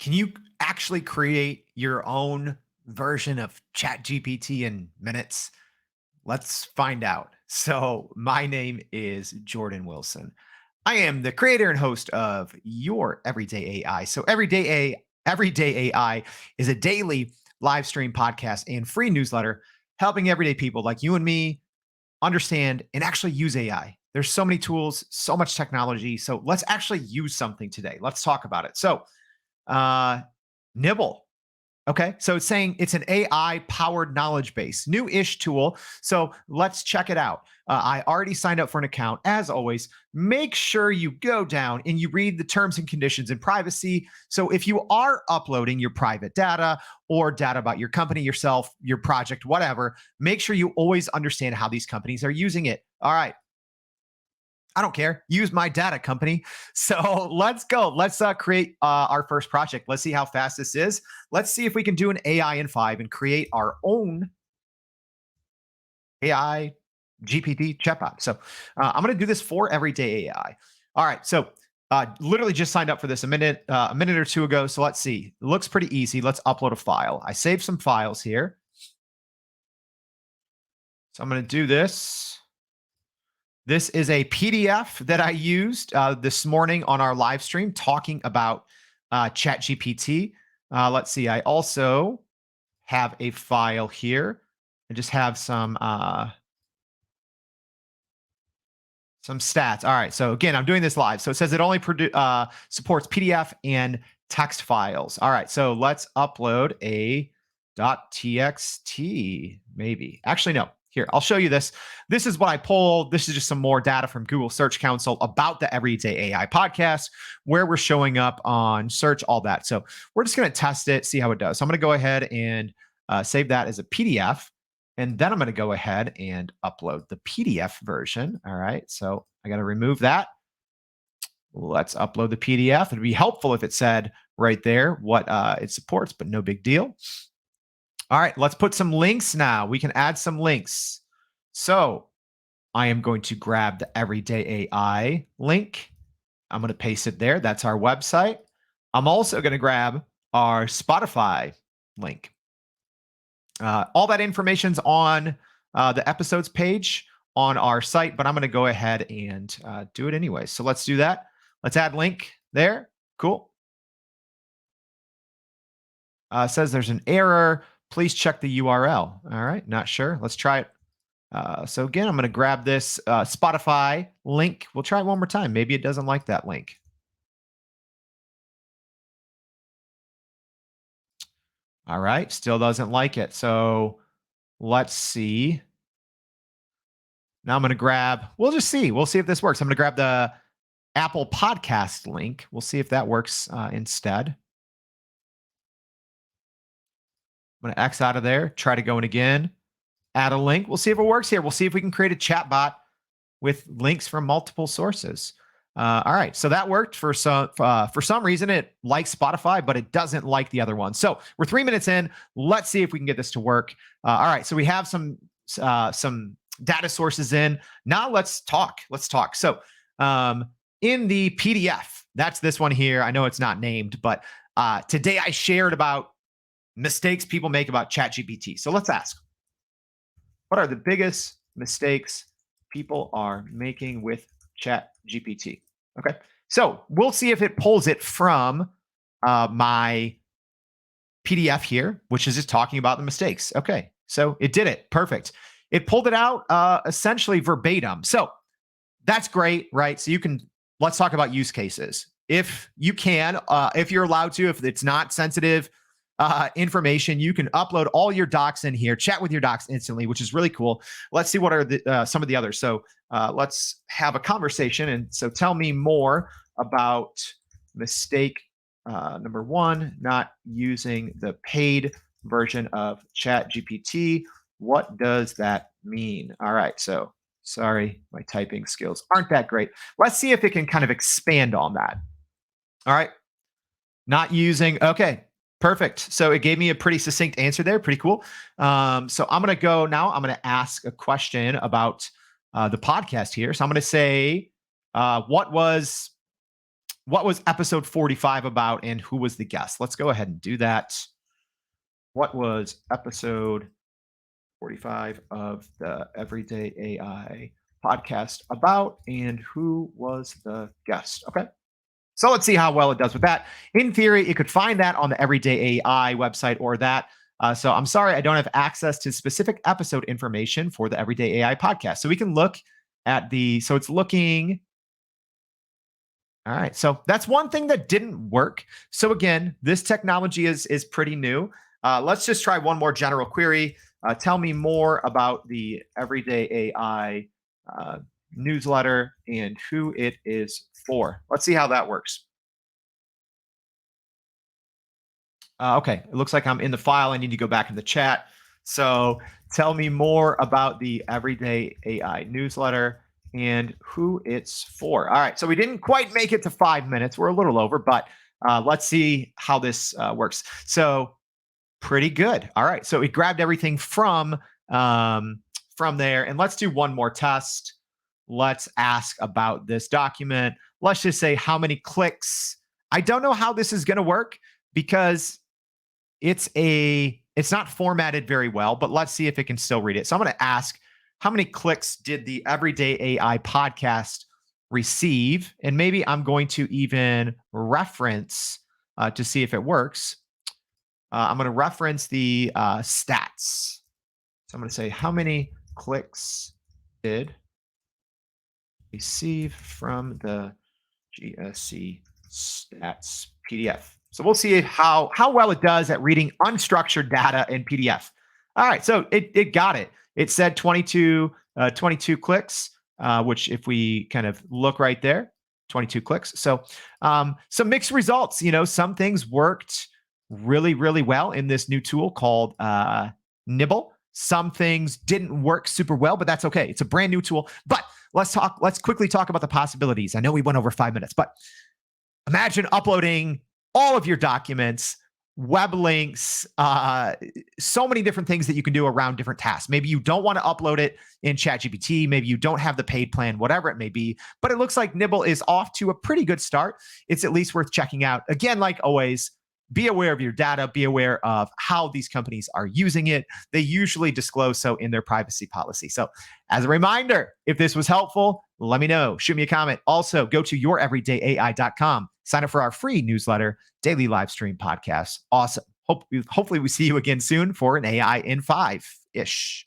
Can you actually create your own version of ChatGPT in minutes? Let's find out. So, my name is Jordan Wilson. I am the creator and host of Your Everyday AI. So, Everyday AI is a daily live stream podcast and free newsletter helping everyday people like you and me understand and actually use AI. There's so many tools, so much technology. So, let's actually use something today. Let's talk about it. Uh, Knibble. Okay, so it's saying it's an AI powered knowledge base, new ish tool. So let's check it out. I already signed up for an account. As always, make sure you go down and you read the terms and conditions and privacy. So if you are uploading your private data or data about your company, yourself, your project, whatever, make sure you always understand how these companies are using it. All right. I don't care. Use my data, company. So let's go. Let's create our first project. Let's see how fast this is. Let's see if we can do an AI in 5 and create our own AI GPT chatbot. So I'm going to do this for everyday AI. All right. So literally just signed up for this a minute or two ago. So let's see. It looks pretty easy. Let's upload a file. I saved some files here. So I'm going to do this. This is a PDF that I used this morning on our live stream talking about ChatGPT. Let's see. I also have a file here. I just have some stats. All right. So again, I'm doing this live. So it says it only supports PDF and text files. All right. So let's upload a .txt. Maybe. Actually, no. Here, I'll show you this. This is what I pulled. This is just some more data from Google Search Console about the Everyday AI podcast, where we're showing up on search, all that. So we're just going to test it, see how it does. So I'm going to go ahead and save that as a PDF. And then I'm going to go ahead and upload the PDF version. All right. So I got to remove that. Let's upload the PDF. It'd be helpful if it said right there what it supports, but no big deal. All right, let's put some links now. We can add some links. So I am going to grab the Everyday AI link. I'm going to paste it there. That's our website. I'm also going to grab our Spotify link. All that information's on the episodes page on our site, but I'm going to go ahead and do it anyway. So let's do that. Let's add link there. Cool. Says there's an error. Please check the URL. All right, not sure. Let's try it. So again, I'm going to grab this Spotify link. We'll try it one more time. Maybe it doesn't like that link. All right, still doesn't like it. So let's see. Now I'm going to grab, we'll just see. We'll see if this works. I'm going to grab the Apple Podcast link. We'll see if that works instead. I'm going to X out of there, try to go in again, add a link. We'll see if it works here. We'll see if we can create a chat bot with links from multiple sources. All right, so that worked for some reason. It likes Spotify, but it doesn't like the other one. So we're 3 minutes in. Let's see if we can get this to work. All right, so we have some data sources in. Now let's talk. So in the PDF, that's this one here. I know it's not named, but today I shared about mistakes people make about ChatGPT. So let's ask, what are the biggest mistakes people are making with ChatGPT? Okay, so we'll see if it pulls it from my PDF here, which is just talking about the mistakes. Okay, so it did it. Perfect. It pulled it out essentially verbatim. So that's great, right? So let's talk about use cases. If you can, if you're allowed to, if it's not sensitive information, you can upload all your docs in here, chat with your docs instantly, which is really cool. Let's see what are some of the others. So let's have a conversation. And so tell me more about mistake number 1, not using the paid version of ChatGPT. What does that mean? All right. So sorry, my typing skills aren't that great. Let's see if it can kind of expand on that. All right. Not using, okay. Perfect. So it gave me a pretty succinct answer there. Pretty cool. So I'm going to go now. I'm going to ask a question about the podcast here. So I'm going to say, what was what was episode 45 about and who was the guest? Let's go ahead and do that. What was episode 45 of the Everyday AI podcast about and who was the guest? Okay. So let's see how well it does with that. In theory, it could find that on the Everyday AI website or that. So I'm sorry, I don't have access to specific episode information for the Everyday AI podcast. So we can look at so it's looking. All right. So that's one thing that didn't work. So again, this technology is pretty new. Let's just try one more general query. Tell me more about the Everyday AI newsletter and who it is for. Let's see how that works. Okay, it looks like I'm in the file. I need to go back in the chat. So tell me more about the Everyday AI newsletter and who it's for. All right, so we didn't quite make it to 5 minutes. We're a little over, but let's see how this works. So pretty good. All right, so it grabbed everything from there, and let's do one more test. Let's ask about this document. Let's just say how many clicks. I don't know how this is going to work because it's not formatted very well, but let's see if it can still read it. So I'm going to ask, how many clicks did the Everyday AI podcast receive? And maybe I'm going to even reference to see if it works. I'm going to reference the stats. So I'm going to say, how many clicks did receive from the GSC stats PDF? So we'll see how well it does at reading unstructured data in PDF. All right, so it got it. It said 22 clicks, which if we kind of look right there, 22 clicks. So some mixed results. Some things worked really, really well in this new tool called Knibble. Some things didn't work super well, but that's okay. It's a brand new tool. But let's quickly talk about the possibilities. I know we went over 5 minutes, but imagine uploading all of your documents, web links, so many different things that you can do around different tasks. Maybe you don't want to upload it in ChatGPT. Maybe you don't have the paid plan, whatever it may be. But it looks like Knibble is off to a pretty good start. It's at least worth checking out. Again, like always, be aware of your data. Be aware of how these companies are using it. They usually disclose so in their privacy policy. So as a reminder, if this was helpful, let me know. Shoot me a comment. Also, go to youreverydayai.com. Sign up for our free newsletter, daily live stream podcast. Awesome. Hopefully we see you again soon for an AI in 5-ish.